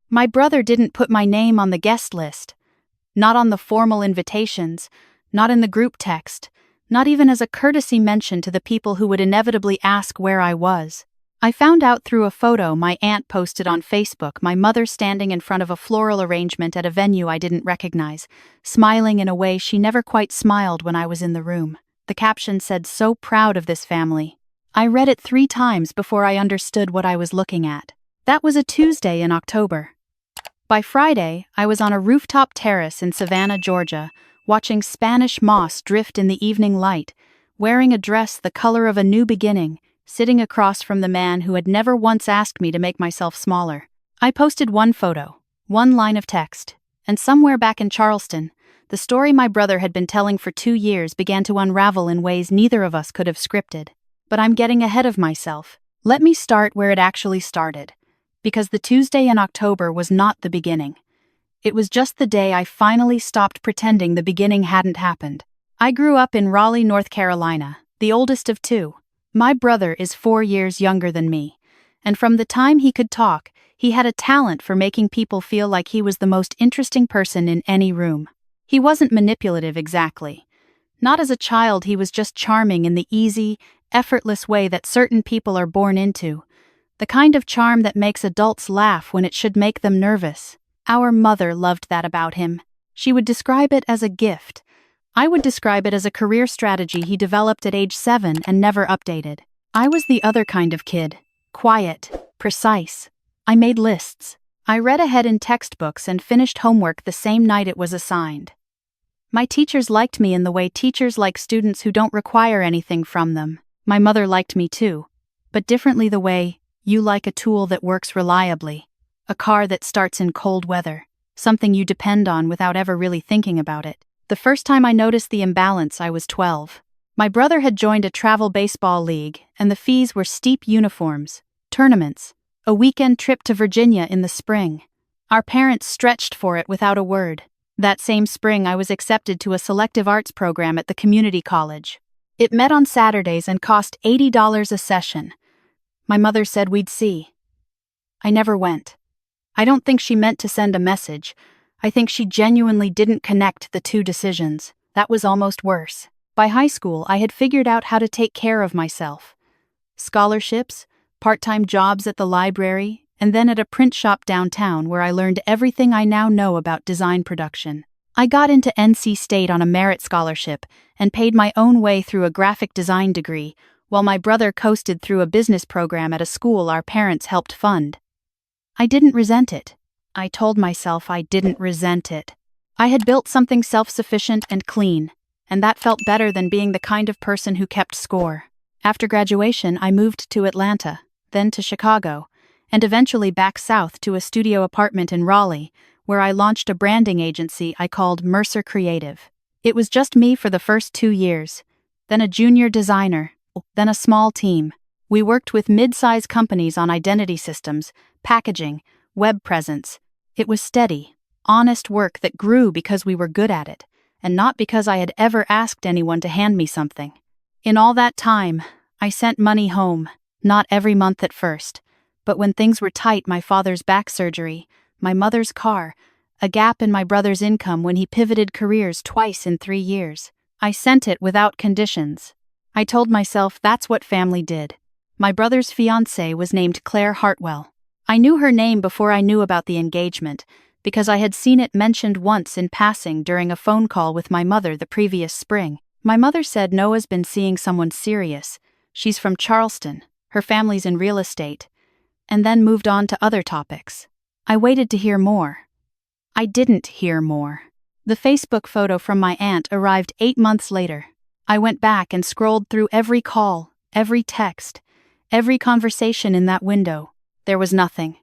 My brother didn't put my name on the guest list. Not on the formal invitations, not in the group text, not even as a courtesy mention to the people who would inevitably ask where I was. I found out through a photo my aunt posted on Facebook, my mother standing in front of a floral arrangement at a venue I didn't recognize, smiling in a way she never quite smiled when I was in the room. The caption said, "So proud of this family." I read it 3 times before I understood what I was looking at. That was a Tuesday in October. By Friday, I was on a rooftop terrace in Savannah, Georgia, watching Spanish moss drift in the evening light, wearing a dress the color of a new beginning, sitting across from the man who had never once asked me to make myself smaller. I posted 1 photo, 1 line of text, and somewhere back in Charleston, the story my brother had been telling for 2 years began to unravel in ways neither of us could have scripted. But I'm getting ahead of myself. Let me start where it actually started. Because the Tuesday in October was not the beginning. It was just the day I finally stopped pretending the beginning hadn't happened. I grew up in Raleigh, North Carolina, the oldest of 2. My brother is 4 years younger than me, and from the time he could talk, he had a talent for making people feel like he was the most interesting person in any room. He wasn't manipulative exactly. Not as a child, he was just charming in the easy, effortless way that certain people are born into. The kind of charm that makes adults laugh when it should make them nervous. Our mother loved that about him. She would describe it as a gift. I would describe it as a career strategy he developed at age 7 and never updated. I was the other kind of kid. Quiet, precise. I made lists. I read ahead in textbooks and finished homework the same night it was assigned. My teachers liked me in the way teachers like students who don't require anything from them. My mother liked me too, but differently the way you like a tool that works reliably, a car that starts in cold weather, something you depend on without ever really thinking about it. The first time I noticed the imbalance, I was 12. My brother had joined a travel baseball league, and the fees were steep: uniforms, tournaments, a weekend trip to Virginia in the spring. Our parents stretched for it without a word. That same spring, I was accepted to a selective arts program at the community college. It met on Saturdays and cost $80 a session. My mother said we'd see. I never went. I don't think she meant to send a message. I think she genuinely didn't connect the 2 decisions. That was almost worse. By high school, I had figured out how to take care of myself. Scholarships, part-time jobs at the library, and then at a print shop downtown where I learned everything I now know about design production. I got into NC State on a merit scholarship and paid my own way through a graphic design degree, while my brother coasted through a business program at a school our parents helped fund. I didn't resent it. I told myself I didn't resent it. I had built something self-sufficient and clean, and that felt better than being the kind of person who kept score. After graduation, I moved to Atlanta, then to Chicago, and eventually back south to a studio apartment in Raleigh, where I launched a branding agency I called Mercer Creative. It was just me for the first 2 years, then a junior designer, then a small team. We worked with mid-size companies on identity systems, packaging, web presence. It was steady, honest work that grew because we were good at it, and not because I had ever asked anyone to hand me something. In all that time, I sent money home, not every month at first, but when things were tight, my father's back surgery, my mother's car, a gap in my brother's income when he pivoted careers twice in 3 years. I sent it without conditions. I told myself that's what family did. My brother's fiancée was named Claire Hartwell. I knew her name before I knew about the engagement, because I had seen it mentioned once in passing during a phone call with my mother the previous spring. My mother said Noah's been seeing someone serious. She's from Charleston, her family's in real estate, and then moved on to other topics. I waited to hear more. I didn't hear more. The Facebook photo from my aunt arrived 8 months later. I went back and scrolled through every call, every text, every conversation in that window. There was nothing.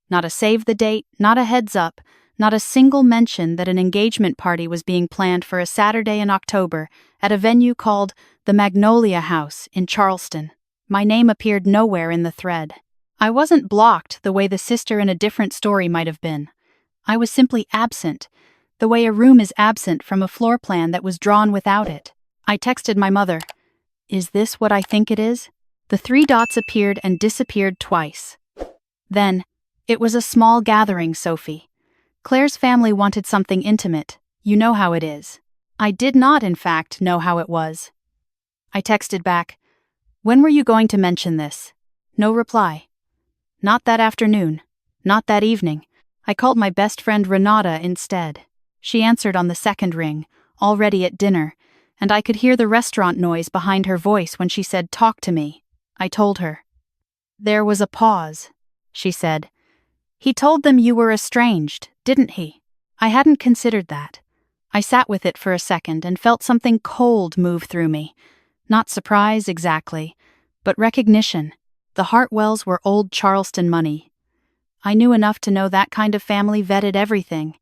Not a save the date, not a heads up, not a single mention that an engagement party was being planned for a Saturday in October at a venue called the Magnolia House in Charleston. My name appeared nowhere in the thread. I wasn't blocked the way the sister in a different story might have been. I was simply absent, the way a room is absent from a floor plan that was drawn without it. I texted my mother, "Is this what I think it is?" The 3 dots appeared and disappeared twice. Then, It was a small gathering, Sophie. Claire's family wanted something intimate. You know how it is. I did not, in fact, know how it was. I texted back, "When were you going to mention this?" No reply. Not that afternoon. Not that evening. I called my best friend Renata instead. She answered on the second ring, already at dinner, and I could hear the restaurant noise behind her voice when she said, "Talk to me." I told her. There was a pause. She said, "He told them you were estranged, didn't he?" I hadn't considered that. I sat with it for a second and felt something cold move through me. Not surprise exactly, but recognition. The Hartwells were old Charleston money. I knew enough to know that kind of family vetted everything,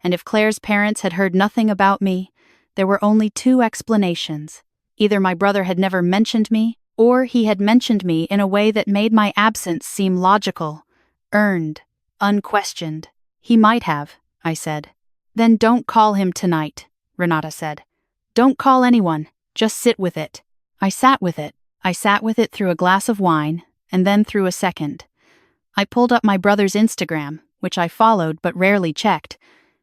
and if Claire's parents had heard nothing about me, there were only two explanations. Either my brother had never mentioned me, or he had mentioned me in a way that made my absence seem logical, earned, unquestioned. He might have, I said. Then don't call him tonight, Renata said. Don't call anyone, just sit with it. I sat with it. I sat with it through a glass of wine, and then through a second. I pulled up my brother's Instagram, which I followed but rarely checked,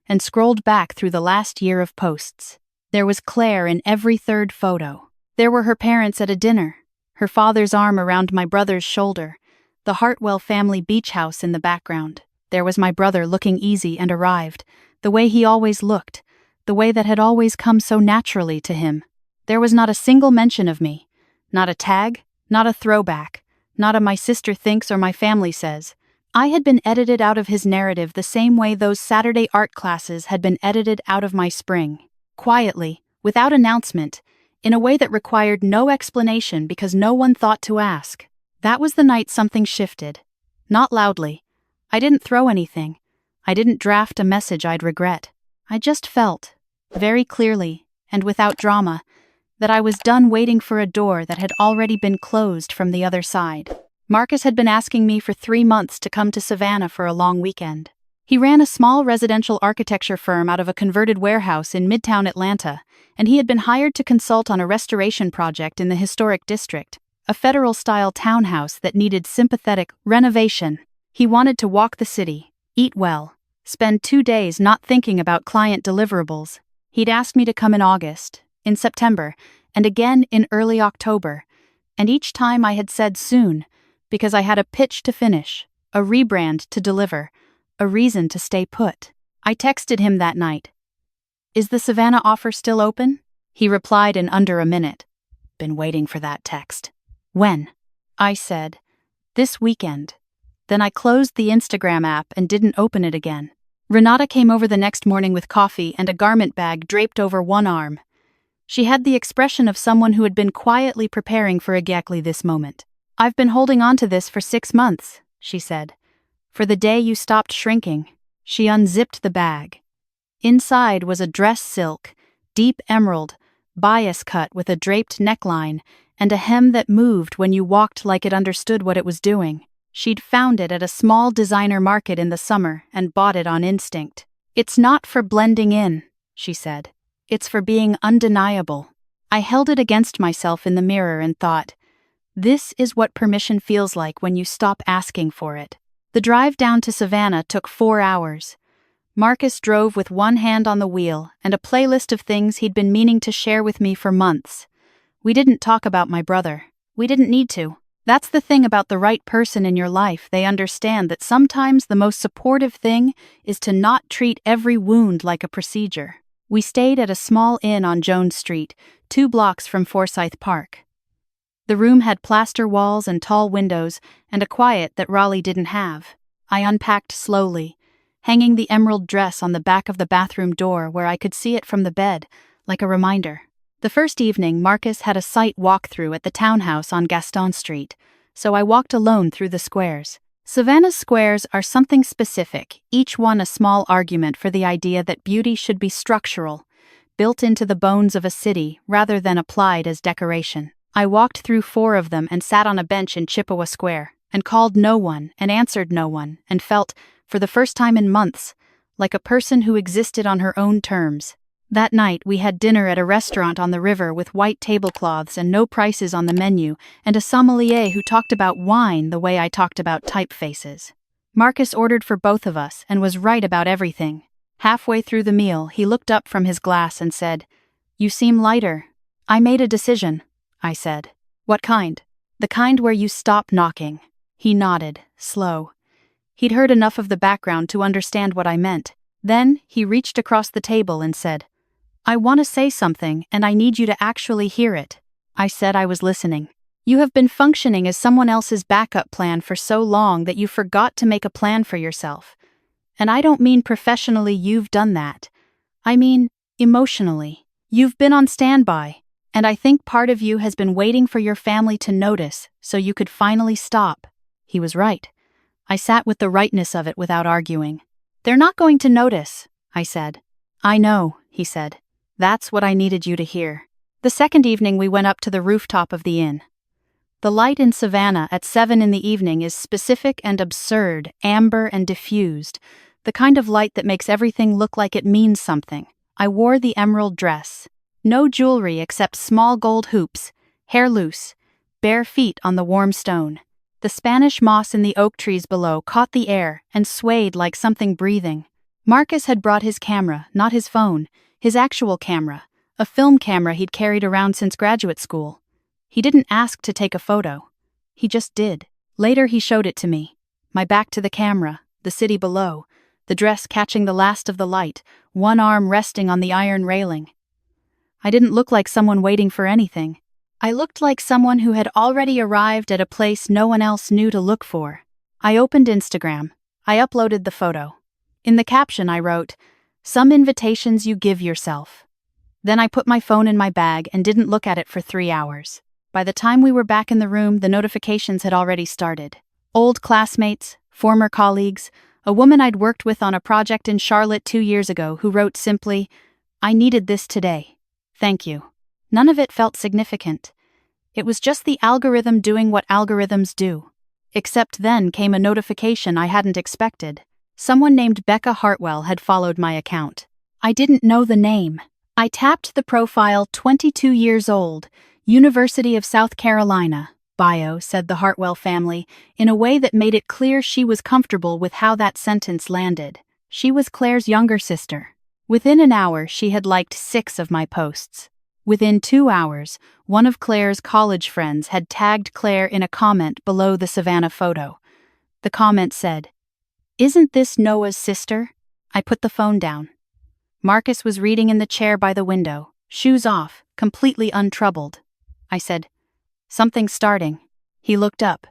and scrolled back through the last year of posts. There was Claire in every third photo. There were her parents at a dinner, her father's arm around my brother's shoulder, the Hartwell family beach house in the background. There was my brother looking easy and arrived, the way he always looked, the way that had always come so naturally to him. There was not a single mention of me, not a tag, not a throwback, not a "my sister thinks" or "my family says." I had been edited out of his narrative the same way those Saturday art classes had been edited out of my spring. Quietly, without announcement, in a way that required no explanation because no one thought to ask. That was the night something shifted. Not loudly. I didn't throw anything. I didn't draft a message I'd regret. I just felt, very clearly, and without drama, that I was done waiting for a door that had already been closed from the other side. Marcus had been asking me for 3 months to come to Savannah for a long weekend. He ran a small residential architecture firm out of a converted warehouse in Midtown Atlanta, and he had been hired to consult on a restoration project in the historic district, a federal-style townhouse that needed sympathetic renovation. He wanted to walk the city, eat well, spend 2 days not thinking about client deliverables. He'd asked me to come in August, in September, and again in early October, and each time I had said soon, because I had a pitch to finish, a rebrand to deliver, a reason to stay put. I texted him that night. "Is the Savannah offer still open?" He replied in under a minute. Been waiting for that text. "When?" I said, "This weekend." Then I closed the Instagram app and didn't open it again. Renata came over the next morning with coffee and a garment bag draped over one arm. She had the expression of someone who had been quietly preparing for exactly this moment. "I've been holding on to this for 6 months, she said. "For the day you stopped shrinking." She unzipped the bag. Inside was a dress silk, deep emerald, bias cut with a draped neckline, and a hem that moved when you walked like it understood what it was doing. She'd found it at a small designer market in the summer and bought it on instinct. "It's not for blending in," she said. "It's for being undeniable." I held it against myself in the mirror and thought, this is what permission feels like when you stop asking for it. The drive down to Savannah took 4 hours. Marcus drove with one hand on the wheel and a playlist of things he'd been meaning to share with me for months. We didn't talk about my brother. We didn't need to. That's the thing about the right person in your life. They understand that sometimes the most supportive thing is to not treat every wound like a procedure. We stayed at a small inn on Jones Street, 2 blocks from Forsyth Park. The room had plaster walls and tall windows, and a quiet that Raleigh didn't have. I unpacked slowly, hanging the emerald dress on the back of the bathroom door where I could see it from the bed, like a reminder. The first evening, Marcus had a site walkthrough at the townhouse on Gaston Street, so I walked alone through the squares. Savannah's squares are something specific, each one a small argument for the idea that beauty should be structural, built into the bones of a city rather than applied as decoration. I walked through 4 of them and sat on a bench in Chippewa Square, and called no one and answered no one, and felt, for the first time in months, like a person who existed on her own terms. That night we had dinner at a restaurant on the river with white tablecloths and no prices on the menu, and a sommelier who talked about wine the way I talked about typefaces. Marcus ordered for both of us and was right about everything. Halfway through the meal, he looked up from his glass and said, "You seem lighter." "I made a decision," I said. "What kind?" "The kind where you stop knocking." He nodded, slow. He'd heard enough of the background to understand what I meant. Then, he reached across the table and said, "I want to say something, and I need you to actually hear it." I said I was listening. "You have been functioning as someone else's backup plan for so long that you forgot to make a plan for yourself. And I don't mean professionally you've done that. I mean, emotionally. You've been on standby, and I think part of you has been waiting for your family to notice so you could finally stop." He was right. I sat with the rightness of it without arguing. "They're not going to notice," I said. "I know," he said. "That's what I needed you to hear." The second evening we went up to the rooftop of the inn. The light in Savannah at 7 in the evening is specific and absurd, amber and diffused, the kind of light that makes everything look like it means something. I wore the emerald dress. No jewelry except small gold hoops, hair loose, bare feet on the warm stone. The Spanish moss in the oak trees below caught the air and swayed like something breathing. Marcus had brought his camera, not his phone, his actual camera, a film camera he'd carried around since graduate school. He didn't ask to take a photo. He just did. Later he showed it to me. My back to the camera, the city below, the dress catching the last of the light, one arm resting on the iron railing. I didn't look like someone waiting for anything. I looked like someone who had already arrived at a place no one else knew to look for. I opened Instagram. I uploaded the photo. In the caption I wrote, "Some invitations you give yourself." Then I put my phone in my bag and didn't look at it for 3 hours. By the time we were back in the room, the notifications had already started. Old classmates, former colleagues, a woman I'd worked with on a project in Charlotte 2 years ago who wrote simply, "I needed this today. Thank you." None of it felt significant. It was just the algorithm doing what algorithms do. Except then came a notification I hadn't expected. Someone named Becca Hartwell had followed my account. I didn't know the name. I tapped the profile 22 years old, University of South Carolina, bio, said the Hartwell family, in a way that made it clear she was comfortable with how that sentence landed. She was Claire's younger sister. Within an hour, she had liked 6 of my posts. Within 2 hours, one of Claire's college friends had tagged Claire in a comment below the Savannah photo. The comment said, "Isn't this Noah's sister?" I put the phone down. Marcus was reading in the chair by the window, shoes off, completely untroubled. I said, "Something's starting." He looked up.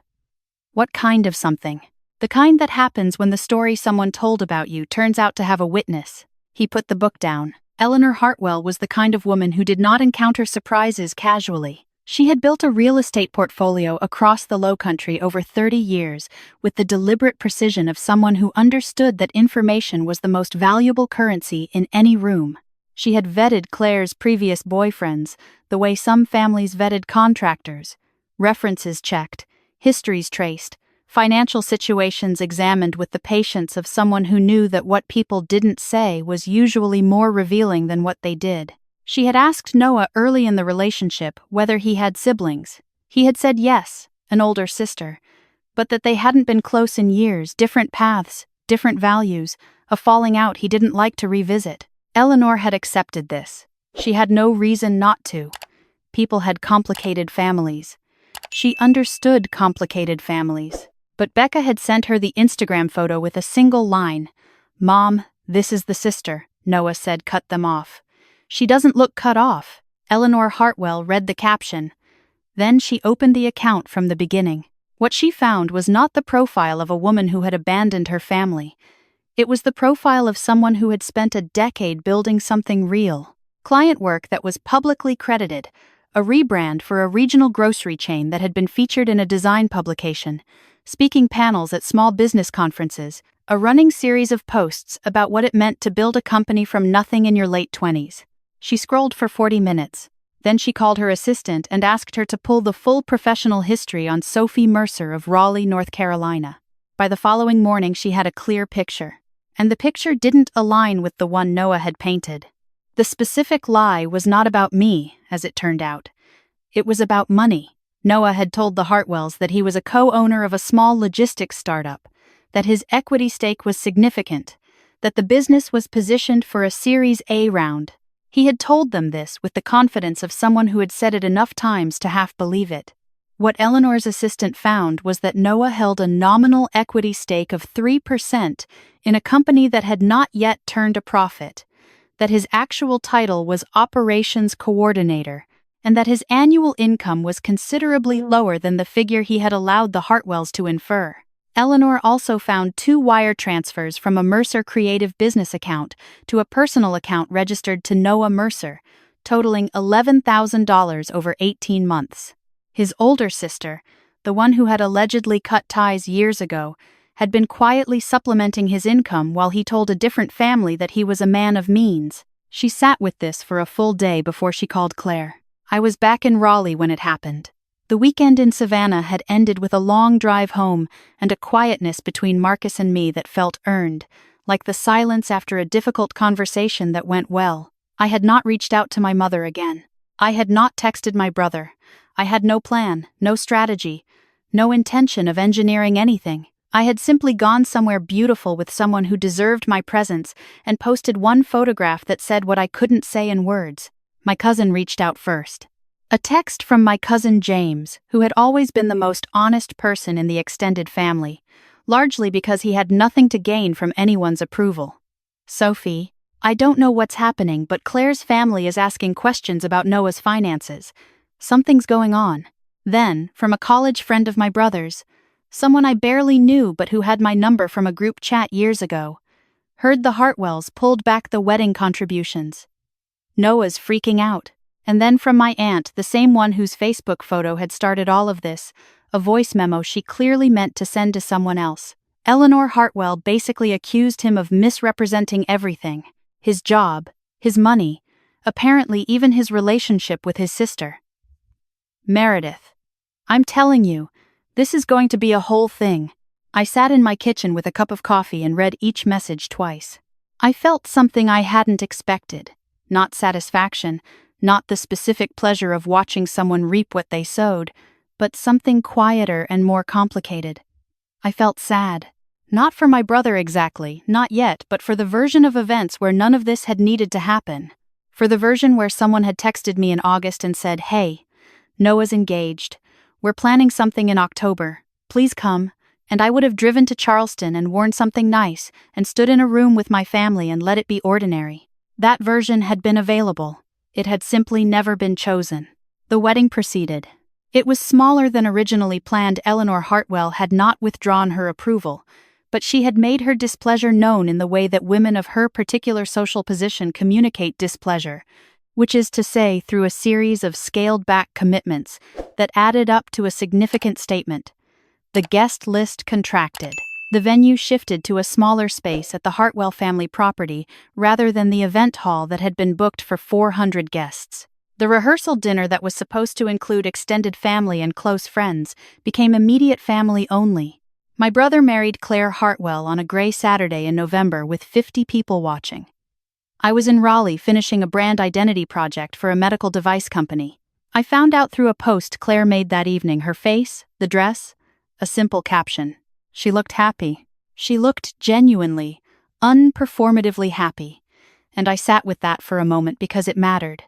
"What kind of something?" "The kind that happens when the story someone told about you turns out to have a witness." He put the book down. Eleanor Hartwell was the kind of woman who did not encounter surprises casually. She had built a real estate portfolio across the Lowcountry over 30 years with the deliberate precision of someone who understood that information was the most valuable currency in any room. She had vetted Claire's previous boyfriends, the way some families vetted contractors. References checked, histories traced, financial situations examined with the patience of someone who knew that what people didn't say was usually more revealing than what they did. She had asked Noah early in the relationship whether he had siblings. He had said yes, an older sister, but that they hadn't been close in years, different paths, different values, a falling out he didn't like to revisit. Eleanor had accepted this. She had no reason not to. People had complicated families. She understood complicated families. But Becca had sent her the Instagram photo with a single line. "Mom, this is the sister," Noah said, cut them off. "She doesn't look cut off." Eleanor Hartwell read the caption. Then she opened the account from the beginning. What she found was not the profile of a woman who had abandoned her family. It was the profile of someone who had spent a decade building something real. Client work that was publicly credited, a rebrand for a regional grocery chain that had been featured in a design publication, speaking panels at small business conferences, a running series of posts about what it meant to build a company from nothing in your late 20s. She scrolled for 40 minutes. Then she called her assistant and asked her to pull the full professional history on Sophie Mercer of Raleigh, North Carolina. By the following morning, she had a clear picture. And the picture didn't align with the one Noah had painted. The specific lie was not about me, as it turned out. It was about money. Noah had told the Hartwells that he was a co-owner of a small logistics startup, that his equity stake was significant, that the business was positioned for a Series A round. He had told them this with the confidence of someone who had said it enough times to half believe it. What Eleanor's assistant found was that Noah held a nominal equity stake of 3% in a company that had not yet turned a profit, that his actual title was Operations Coordinator, and that his annual income was considerably lower than the figure he had allowed the Hartwells to infer. Eleanor also found 2 wire transfers from a Mercer Creative business account to a personal account registered to Noah Mercer, totaling $11,000 over 18 months. His older sister, the one who had allegedly cut ties years ago, had been quietly supplementing his income while he told a different family that he was a man of means. She sat with this for a full day before she called Claire. I was back in Raleigh when it happened. The weekend in Savannah had ended with a long drive home and a quietness between Marcus and me that felt earned, like the silence after a difficult conversation that went well. I had not reached out to my mother again. I had not texted my brother. I had no plan, no strategy, no intention of engineering anything. I had simply gone somewhere beautiful with someone who deserved my presence and posted one photograph that said what I couldn't say in words. My cousin reached out first. A text from my cousin James, who had always been the most honest person in the extended family, largely because he had nothing to gain from anyone's approval. Sophie, I don't know what's happening, but Claire's family is asking questions about Noah's finances. Something's going on. Then, from a college friend of my brother's, someone I barely knew but who had my number from a group chat years ago, heard the Hartwells pulled back the wedding contributions. Noah's freaking out. And then from my aunt, the same one whose Facebook photo had started all of this, a voice memo she clearly meant to send to someone else. Eleanor Hartwell basically accused him of misrepresenting everything. His job, his money, apparently even his relationship with his sister. Meredith. I'm telling you, this is going to be a whole thing. I sat in my kitchen with a cup of coffee and read each message twice. I felt something I hadn't expected. Not satisfaction, not the specific pleasure of watching someone reap what they sowed, but something quieter and more complicated. I felt sad. Not for my brother exactly, not yet, but for the version of events where none of this had needed to happen. For the version where someone had texted me in August and said, "Hey, Noah's engaged. We're planning something in October. Please come." And I would have driven to Charleston and worn something nice and stood in a room with my family and let it be ordinary. That version had been available. It had simply never been chosen. The wedding proceeded. It was smaller than originally planned. Eleanor Hartwell had not withdrawn her approval, but she had made her displeasure known in the way that women of her particular social position communicate displeasure, which is to say through a series of scaled-back commitments that added up to a significant statement. The guest list contracted. The venue shifted to a smaller space at the Hartwell family property rather than the event hall that had been booked for 400 guests. The rehearsal dinner that was supposed to include extended family and close friends became immediate family only. My brother married Claire Hartwell on a gray Saturday in November with 50 people watching. I was in Raleigh finishing a brand identity project for a medical device company. I found out through a post Claire made that evening, her face, the dress, a simple caption. She looked happy. She looked genuinely, unperformatively happy. And I sat with that for a moment because it mattered.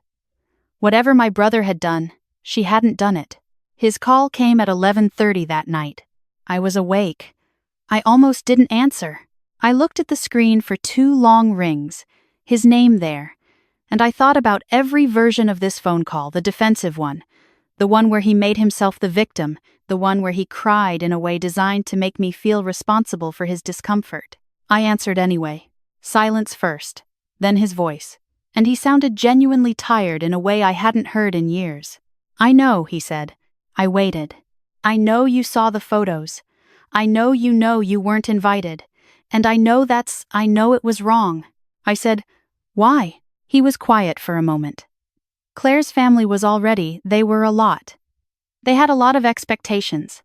Whatever my brother had done, she hadn't done it. His call came at 11:30 that night. I was awake. I almost didn't answer. I looked at the screen for 2 long rings, his name there, and I thought about every version of this phone call, the defensive one, the one where he made himself the victim, the one where he cried in a way designed to make me feel responsible for his discomfort. I answered anyway. Silence first, then his voice. And he sounded genuinely tired in a way I hadn't heard in years. "I know," he said. I waited. "I know you saw the photos. I know you weren't invited. And I know it was wrong." I said, "Why?" He was quiet for a moment. Claire's family was they were a lot. They had a lot of expectations.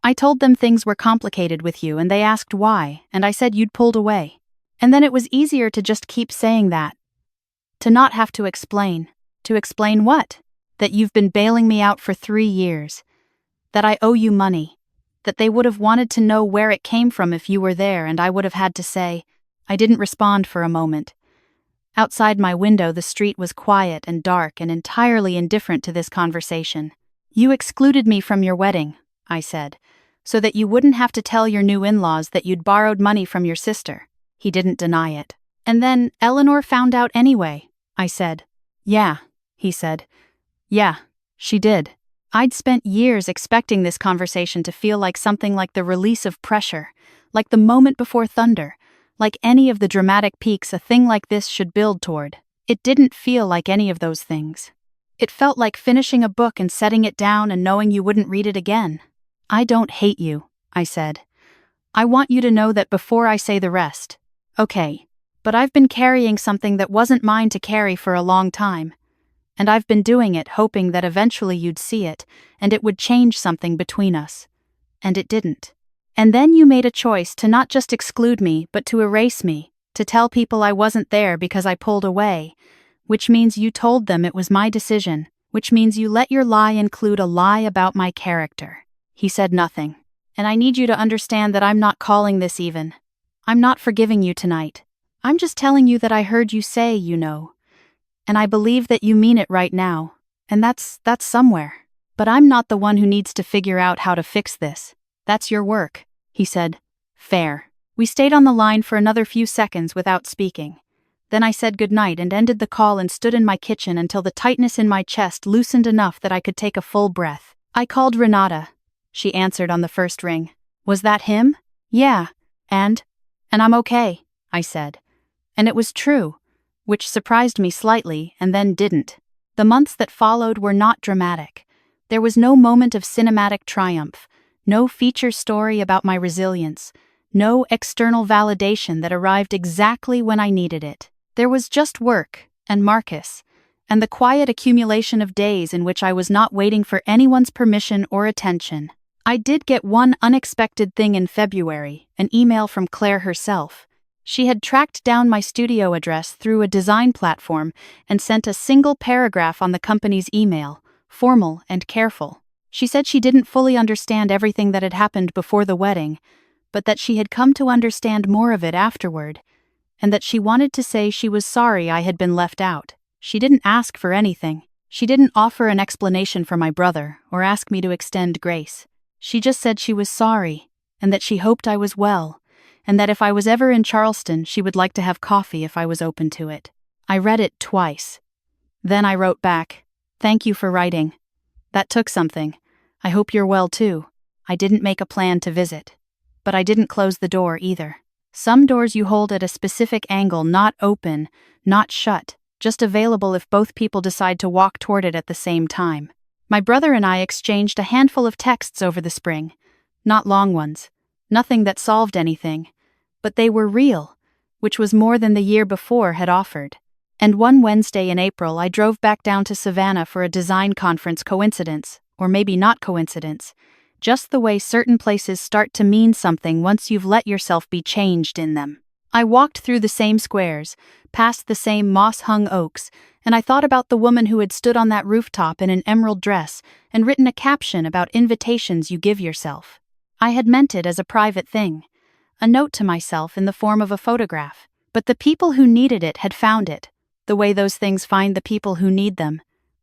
I told them things were complicated with you and they asked why, and I said you'd pulled away. And then it was easier to just keep saying that. To not have to explain. To explain what? That you've been bailing me out for 3 years. That I owe you money. that they would have wanted to know where it came from if you were there, and I would have had to say. I didn't respond for a moment. Outside my window, the street was quiet and dark and entirely indifferent to this conversation. "You excluded me from your wedding," I said, "so that you wouldn't have to tell your new in-laws that you'd borrowed money from your sister." He didn't deny it. "And then Eleanor found out anyway," I said. "Yeah," he said. "Yeah, she did." I'd spent years expecting this conversation to feel like something like the release of pressure, like the moment before thunder, like any of the dramatic peaks a thing like this should build toward. It didn't feel like any of those things. It felt like finishing a book and setting it down and knowing you wouldn't read it again. "I don't hate you," I said. "I want you to know that before I say the rest. Okay, but I've been carrying something that wasn't mine to carry for a long time. And I've been doing it hoping that eventually you'd see it, and it would change something between us. And it didn't. And then you made a choice to not just exclude me, but to erase me, to tell people I wasn't there because I pulled away, which means you told them it was my decision, which means you let your lie include a lie about my character." He said nothing. "And I need you to understand that I'm not calling this even. I'm not forgiving you tonight. I'm just telling you that I heard you say, you know. And I believe that you mean it right now. And that's somewhere. But I'm not the one who needs to figure out how to fix this. That's your work," he said. "Fair." We stayed on the line for another few seconds without speaking. Then I said goodnight and ended the call and stood in my kitchen until the tightness in my chest loosened enough that I could take a full breath. "I called Renata," she answered on the first ring. "Was that him?" "Yeah. And I'm okay," I said. And it was true, which surprised me slightly and then didn't. The months that followed were not dramatic. There was no moment of cinematic triumph, no feature story about my resilience, no external validation that arrived exactly when I needed it. There was just work, and Marcus, and the quiet accumulation of days in which I was not waiting for anyone's permission or attention. I did get one unexpected thing in February, an email from Claire herself. She had tracked down my studio address through a design platform and sent a single paragraph on the company's email, formal and careful. She said she didn't fully understand everything that had happened before the wedding, but that she had come to understand more of it afterward, and that she wanted to say she was sorry I had been left out. She didn't ask for anything. She didn't offer an explanation for my brother or ask me to extend grace. She just said she was sorry, and that she hoped I was well, and that if I was ever in Charleston, she would like to have coffee if I was open to it. I read it twice. Then I wrote back, "Thank you for writing. That took something. I hope you're well too. I didn't make a plan to visit." But I didn't close the door either. Some doors you hold at a specific angle, not open, not shut, just available if both people decide to walk toward it at the same time. My brother and I exchanged a handful of texts over the spring. Not long ones. Nothing that solved anything. But they were real, which was more than the year before had offered. And one Wednesday in April, I drove back down to Savannah for a design conference. Coincidence, or maybe not coincidence, just the way certain places start to mean something once you've let yourself be changed in them. I walked through the same squares, past the same moss-hung oaks, and I thought about the woman who had stood on that rooftop in an emerald dress and written a caption about invitations you give yourself. I had meant it as a private thing, a note to myself in the form of a photograph. But the people who needed it had found it, the way those things find the people who need them.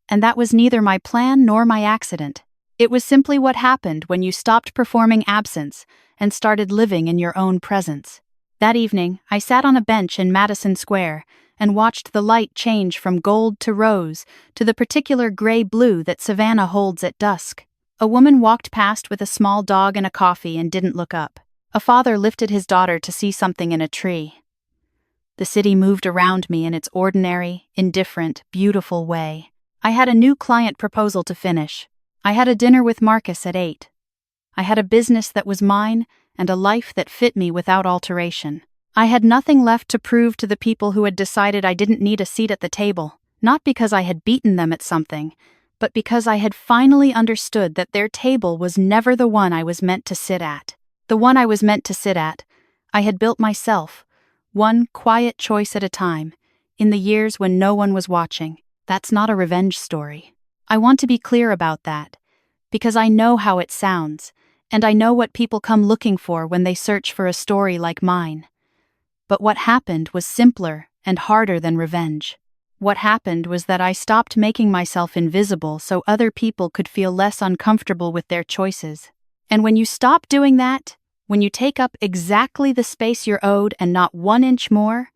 And that was neither my plan nor my accident. It was simply what happened when you stopped performing absence and started living in your own presence. That evening, I sat on a bench in Madison Square and watched the light change from gold to rose to the particular gray-blue that Savannah holds at dusk. A woman walked past with a small dog and a coffee and didn't look up. A father lifted his daughter to see something in a tree. The city moved around me in its ordinary, indifferent, beautiful way. I had a new client proposal to finish. I had a dinner with Marcus at 8. I had a business that was mine and a life that fit me without alteration. I had nothing left to prove to the people who had decided I didn't need a seat at the table, not because I had beaten them at something, but because I had finally understood that their table was never the one I was meant to sit at. The one I was meant to sit at, I had built myself, one quiet choice at a time, in the years when no one was watching. That's not a revenge story. I want to be clear about that, because I know how it sounds, And I know what people come looking for when they search for a story like mine. But what happened was simpler and harder than revenge. What happened was that I stopped making myself invisible so other people could feel less uncomfortable with their choices. And when you stop doing that, when you take up exactly the space you're owed and not 1 inch more,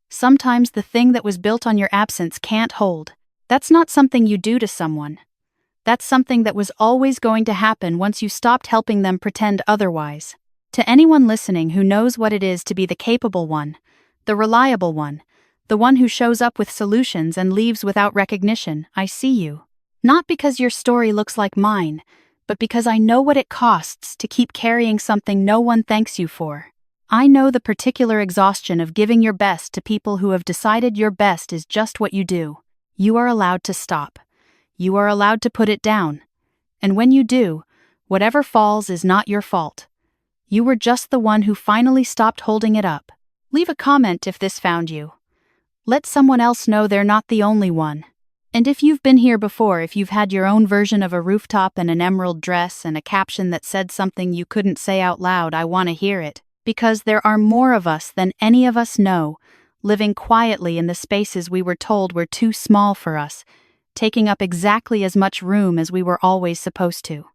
sometimes the thing that was built on your absence can't hold. That's not something you do to someone. That's something that was always going to happen once you stopped helping them pretend otherwise. To anyone listening who knows what it is to be the capable one, the reliable one, the one who shows up with solutions and leaves without recognition, I see you. Not because your story looks like mine, but because I know what it costs to keep carrying something no one thanks you for. I know the particular exhaustion of giving your best to people who have decided your best is just what you do. You are allowed to stop. You are allowed to put it down. And when you do, whatever falls is not your fault. You were just the one who finally stopped holding it up. Leave a comment if this found you. Let someone else know they're not the only one. And if you've been here before, if you've had your own version of a rooftop and an emerald dress and a caption that said something you couldn't say out loud, I want to hear it. Because there are more of us than any of us know, living quietly in the spaces we were told were too small for us, taking up exactly as much room as we were always supposed to.